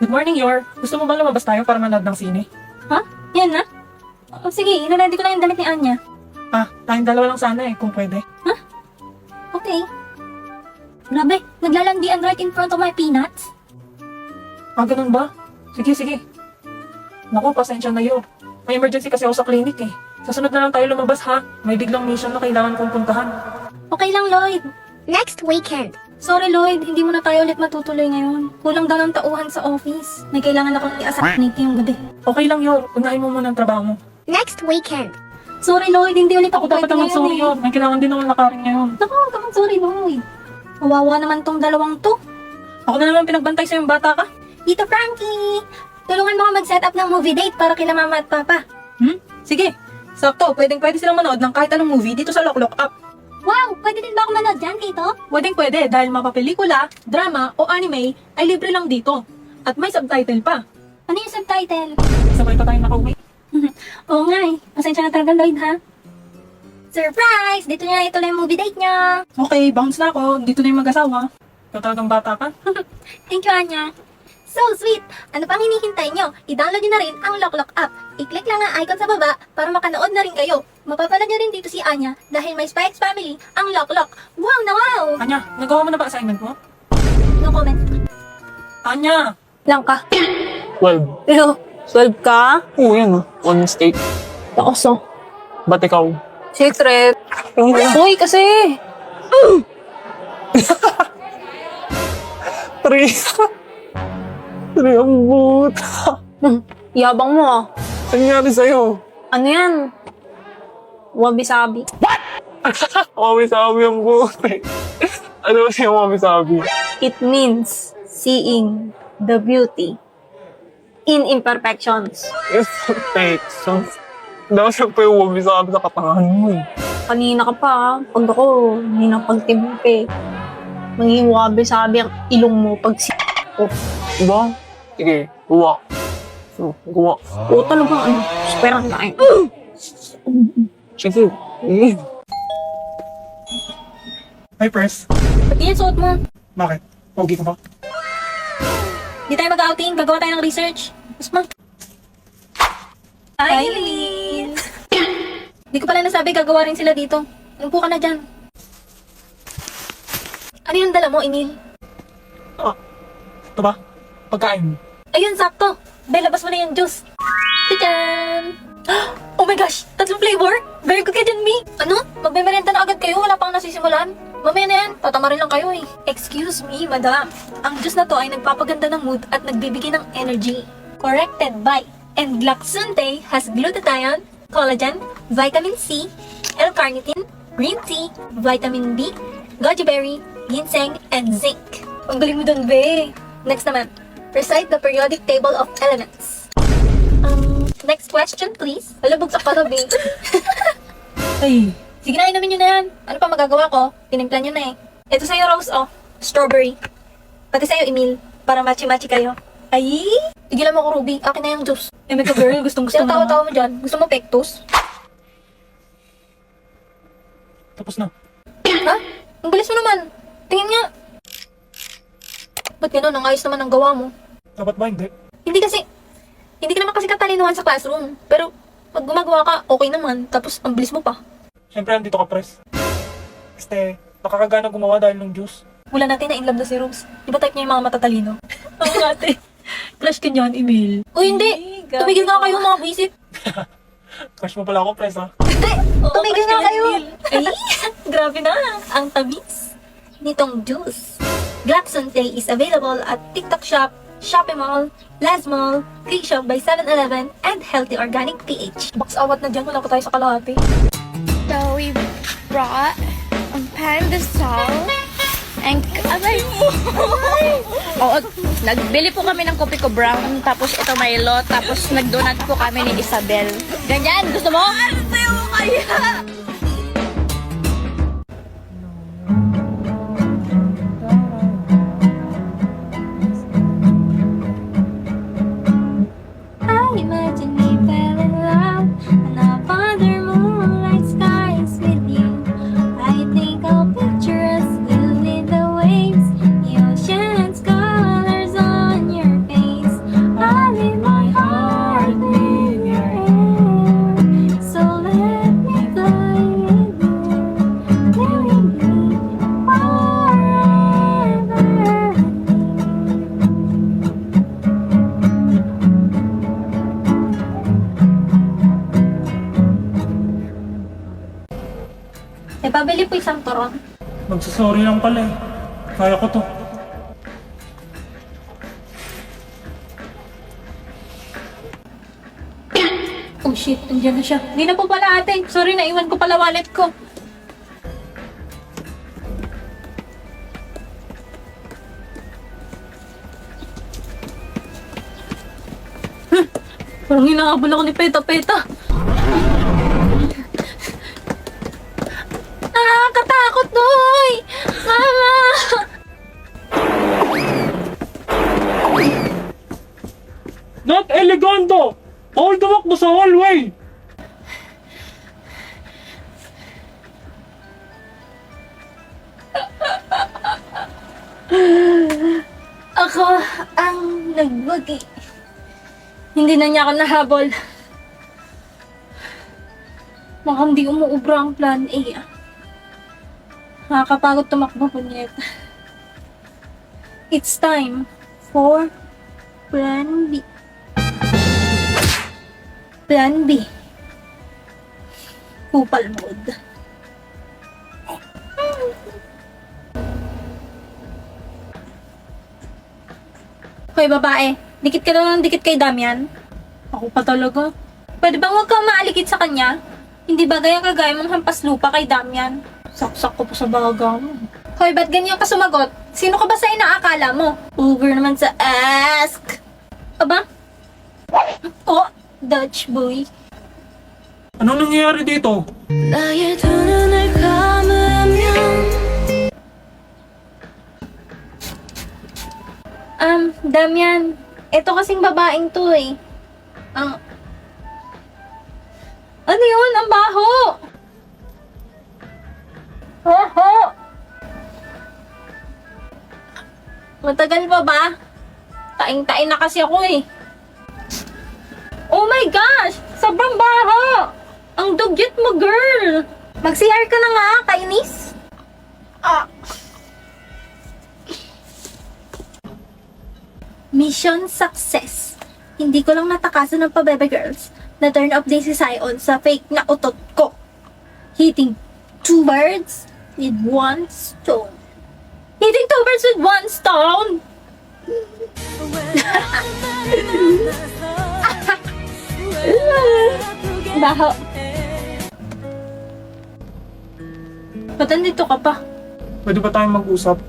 Good morning, Yor. Gusto mo bang lumabas tayo para manood ng sine? Ha? Yan na? O sige, ina-ready ko lang yung damit ni Anya. Tayong dalawa lang sana kung pwede. Okay. Grabe, naglalandian right in front of my peanuts. Ganun ba? Sige. Naku, pasensya na, Yor. May emergency kasi ako sa clinic eh. Sa sunod na lang tayo lumabas ha. May biglang mission na kailangan kong puntahan. Okay lang, Lloyd. Next weekend. Sorry, Lloyd, hindi mo na tayo ulit matutuloy ngayon. Kulang daw ng tauhan sa office. May kailangan akong i-assassinate ngayong gabi. Okay lang, Yor. Unahin mo muna ang trabaho mo. Next weekend. Sorry, Lloyd, hindi ulit Ako ako dapat pwede naman sorry, ngayon Yor. May kailangan din akong lakarin ngayon. Naku, huwag ka sorry, Lloyd. Kawawa naman tong dalawang to. Ako na naman pinagbantay sa yung bata ka. Tito Frankie, tulungan mo ako mag-set up ng movie date para kila mama at papa. Sige. Sakto, pwede silang manood ng kahit anong movie dito sa Lock Up. Wow, pwede din ba ako manood dyan, Tito? Pwede dahil mapapelikula, drama o anime ay libre lang dito. At may subtitle pa. Ano yung subtitle? Sabay pa tayong nakauwi. Oo nga eh. Pasensya na talaga, Lloyd, ha? Surprise! Dito niya ituloy yung movie date niya. Okay, bounce na ako. Dito na yung mag-asawa. Ikaw talagang bata ka. Thank you, Anya. So sweet! Ano pang hinihintay nyo? I-download nyo na rin ang Lock app. I-click lang ang icon sa baba para makanood na rin kayo. Mapapala nyo rin dito si Anya dahil may Spikes Family ang Lock. Wow na wow! Anya, nagawa mo na ba assignment mo? No comment. Anya! Lang ka. 12. Pero, 12 ka? Oo, yan One mistake. Takos oh. Ba't ikaw? Secret. Uy, kasi. Three. Three ang boot. Yabang mo ah. Nangyari sa'yo? Ano yan? Wabi-sabi. Mami-sabi ang boot. Ano ba siya mami-sabi? It means seeing the beauty in imperfections. Yes, perfections. Daw siya pa yung mami-sabi sa katangahan mo eh. Kanina ka pa ah. Pag ako, hindi na pagtimpe. Magiging wabi-sabi ang ilong mo pag ko. Diba? Sige, guwa. Guwa. Oo talagang ano. Esperan tayo. Sige. Hi, Pres. Ba't ganyan suot mo? Bakit? Pogi ka ba? Di tayo mag-outing. Gagawa tayo ng research. Mas Hi, Eileen! Di ko pala nasabi gagawa rin sila dito. Umupo ka na dyan. Ano yung dala mo, Emil? Ito ba? Pagkain. Ayun, sakto. Bel, labas mo na yung juice. Tadaan! Oh my gosh! Tatlong flavor? Very good ka dyan, Mi! Ano? Magmemerenda na agad kayo? Wala pang nasisimulan? Mamaya na yan. Tatama rin lang kayo eh. Excuse me, madam. Ang juice na to ay nagpapaganda ng mood at nagbibigay ng energy. Corrected by Englaxunte has glutathione, collagen, vitamin C, L-carnitine, green tea, vitamin B, goji berry, ginseng, and zinc. Ang galing mo dun, be! Next naman. Recite the periodic table of elements. Next question, please. Alabog sa katabi. Ay, Sige na, inumin nyo na yan. Ano pa magagawa ko? Tinimpla nyo na eh. Ito sa'yo, Rose, oh. Strawberry. Pati sa'yo, Emil. Para matchy-matchy kayo. Ay! Tigilan mo ko, Ruby. Akin na yung juice. Eme ka girl, gustong-gusto Sino mo. tawa-tawa mo dyan? Gusto mo pectus? Tapos na. Ha? Ang bilis mo naman. Tingin nga. Ba't gano'n? Ang ayos naman ang gawa mo. Dapat ba hindi? Hindi ka naman kasi katalinuhan sa classroom. Pero, pag gumagawa ka, okay naman. Tapos, ang bilis mo pa. Siyempre, andito ka, Pres. Este, nakakagana gumawa dahil ng juice. Wala natin na in love na si Rose. Di ba type niya yung mga matatalino? Oo ate. Crush ka niyan, Emil. Uy, hindi. Tumigil nga kayo mga visit. Crush mo pala ako, Pres, ha? Tumigil nga kayo. Ay, grabe na. Ang tamis nitong juice. Glaxon Tay is available at TikTok Shop, Shopee Mall, Laz Mall, Click Shop by 7-Eleven, and Healthy Organic PH. Box awat na dyan. Wala pa tayo sa kalahati. So we brought pandesal and aray mo. Oo, nagbili po kami ng kopi ko brown, tapos ito Milo, tapos nagdonat po kami ni Isabel. Ganyan, gusto mo? Ano sa'yo mo kaya? I imagine we fell in love and up under moonlight skies with you. I think I'll picture us in the waves, the ocean's colors on your face. pabili po isang turon. Magsasorry lang pala eh. Kaya ko to. Oh shit, andyan na siya. Hindi na po pala ate. Sorry, naiwan ko pala wallet ko. Parang hinahabol ako ni Peta Peta. Nakakatakot, Doy! Mama! Not elegando! Bawal tumakbo sa hallway! Ako ang nagwagi. Hindi na niya ako nahabol. Mukhang di umuubra ang plan A. Nakakapagod tumakbo po niya. It's time for Plan B. Plan B. Kupal mode. Hoy babae, dikit ka daw ng dikit kay Damian. Ako pa talaga. Pwede bang huwag kang maalikit sa kanya? Hindi ba gaya kagaya mong hampas lupa kay Damian? Saksak ko pa sa baga mo. Hoy, ba't ganyan ka sumagot? Sino ka ba sa inaakala mo? Over naman sa ask. Aba? Oh, Dutch boy. Anong nangyayari dito? 나의 두 눈을 감으면 Damian, ito kasing babaeng to eh. Ano yun? Ang baho! Baho! Matagal pa ba? Taing-tain na kasi ako eh. Oh my gosh! Sobrang baho! Ang dugyot mo, girl! Mag-CR ka na nga, kainis! Mission success. Hindi ko lang natakasan ng pabebe girls na turn off din si Sion sa fake na utot ko. Hitting 2 birds with 1 stone. Hitting 2 birds with 1 stone? Baho. Ba't nandito ka pa? Pwede ba tayong mag-usap?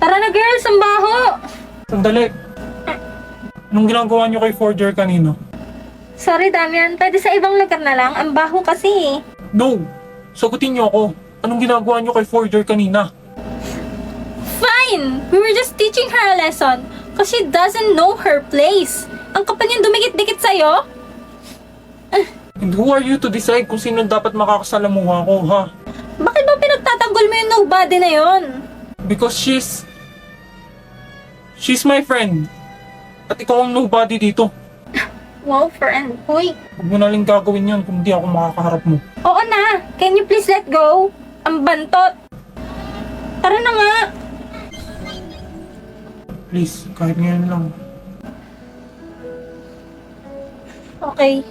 Tara na girls, ang baho! Sandali. Anong ginagawa niyo kay Forger kanina? Sorry Damian, pwede sa ibang lugar na lang. Ang baho kasi eh. No! Sagutin niyo ako. Anong ginagawa niyo kay Forger kanina? Fine! We were just teaching her a lesson because she doesn't know her place. Ang kapal niyang dumikit-dikit sa'yo? And who are you to decide kung sino dapat makakasalamuha ko, ha? Bakit ba pinagtatanggol mo yung nobody na yon? Because she's my friend. At ikaw ang nobody dito. Wow, friend. Hoy. Huwag mo na lang gagawin yan kung di ako makakaharap mo. Oo na. Can you please let go? Ang bantot. Tara na nga. Please, kahit ngayon lang. Okay.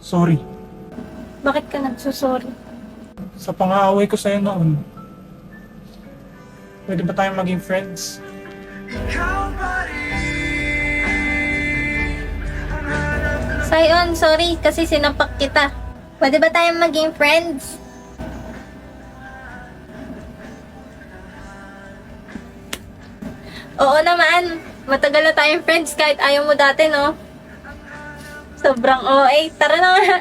Sorry. Bakit ka nagsusorry? Sa pang-aaway ko sa'yo noon. Pwede ba tayong maging friends? Sion, sorry kasi sinapak kita. Pwede ba tayong maging friends? Oo naman. Matagal na tayong friends kahit ayaw mo dati, no? Sobrang OA. Tara na nga.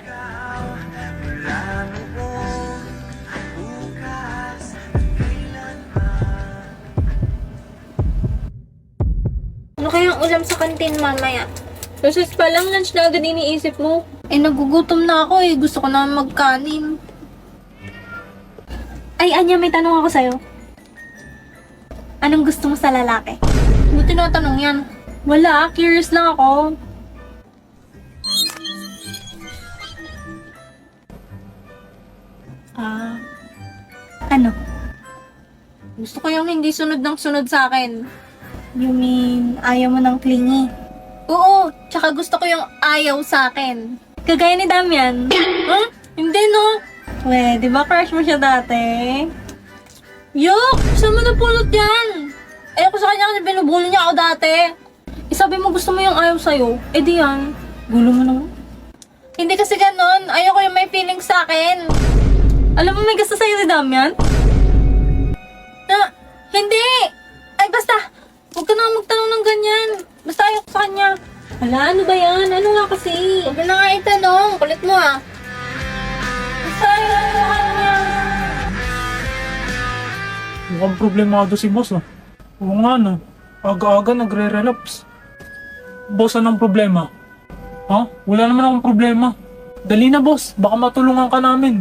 Ano kayang ulam sa kantin mamaya? Kasi pa lang lunch na agad iniisip mo. Eh, nagugutom na ako eh. Gusto ko na magkanin. Ay, Anya, may tanong ako sa'yo. Anong gusto mo sa lalaki? Hindi tinatanong yan. Wala, curious lang ako. Ano? Gusto ko yung hindi sunod ng sunod sa akin. You mean, ayaw mo ng clingy? Oo, tsaka gusto ko yung ayaw sa akin. Kagaya ni Damian. Huh? Hindi, no? We, di ba crush mo siya dati? Yok! Saan mo napulot yan? Ayoko sa kanya kasi binubuli niya ako dati. Sabi mo gusto mo yung ayaw sa'yo. Eh di yan. Gulo mo naman. Hindi kasi ganon. Ayoko yung may feeling sa akin. Alam mo may gusto sa'yo si Damian? Hindi! Ay basta! Huwag ka na magtanong ng ganyan. Basta ayoko sa kanya. Hala, ano ba yan? Ano nga kasi? Huwag na nga itanong. Kulit mo ah. Basta ayoko sa kanya. Mukhang problemado si boss ah. Oo nga no. Aga-aga nagre-relapse. Boss, anong problema? Ha? Wala naman akong problema. Dali na boss, baka matulungan ka namin.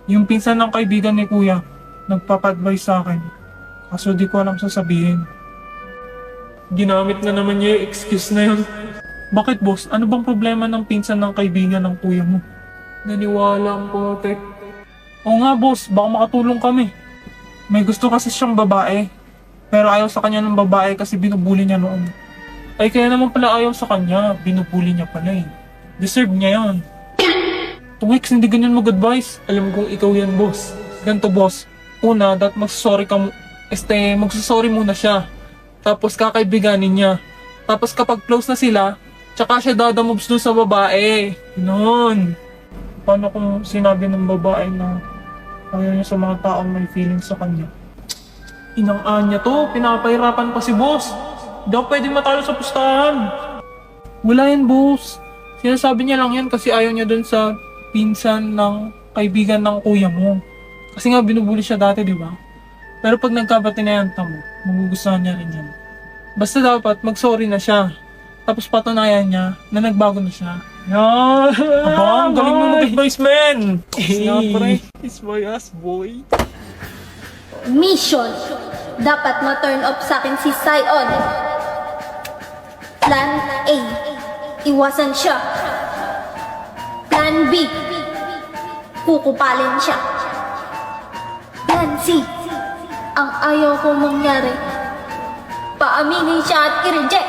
Yung pinsan ng kaibigan ni kuya, nagpapa-advise sa akin. Kaso di ko alam sasabihin. Ginamit na naman niya yung excuse na yun. Bakit boss? Ano bang problema ng pinsan ng kaibigan ng kuya mo? Naniwala ang putek. Oo nga boss, baka makatulong kami. May gusto kasi siyang babae. Pero ayaw sa kanya ng babae kasi binubuli niya noon. Ay kaya naman pala ayaw sa kanya, binubuli niya pala eh. Deserve niya yan. Tungix, hindi ganyan mag-advise. Alam kong ikaw yan boss. Ganto boss. Una, magsasorry muna siya. Tapos kakaibiganin niya. Tapos kapag close na sila, tsaka siya dadamoves dun sa babae. Noon. Paano kung sinabi ng babae na ayaw niya sa mga taong may feelings sa kanya? Inang-aan niya to, pinapahirapan pa si boss. Hindi ako pwede matalo sa pustahan. Wala yan boss. Sinasabi niya lang yan kasi ayaw niya dun sa pinsan ng kaibigan ng kuya mo. Kasi nga binubuli siya dati, di ba? Pero pag nagkabatinayanta mo, magugustuhan niya rin yan. Basta dapat mag-sorry na siya. Tapos patunayan niya na nagbago na siya. Yan! Aba, ang galing mo mag-advise, man! Hey! It's my ass, boy. Mission. Dapat ma-turn off sa akin si Sion. Plan A. Iwasan siya. Plan B. Kukupalin siya. Plan C. Ang ayaw kong mangyari. Paaminin siya at i-reject.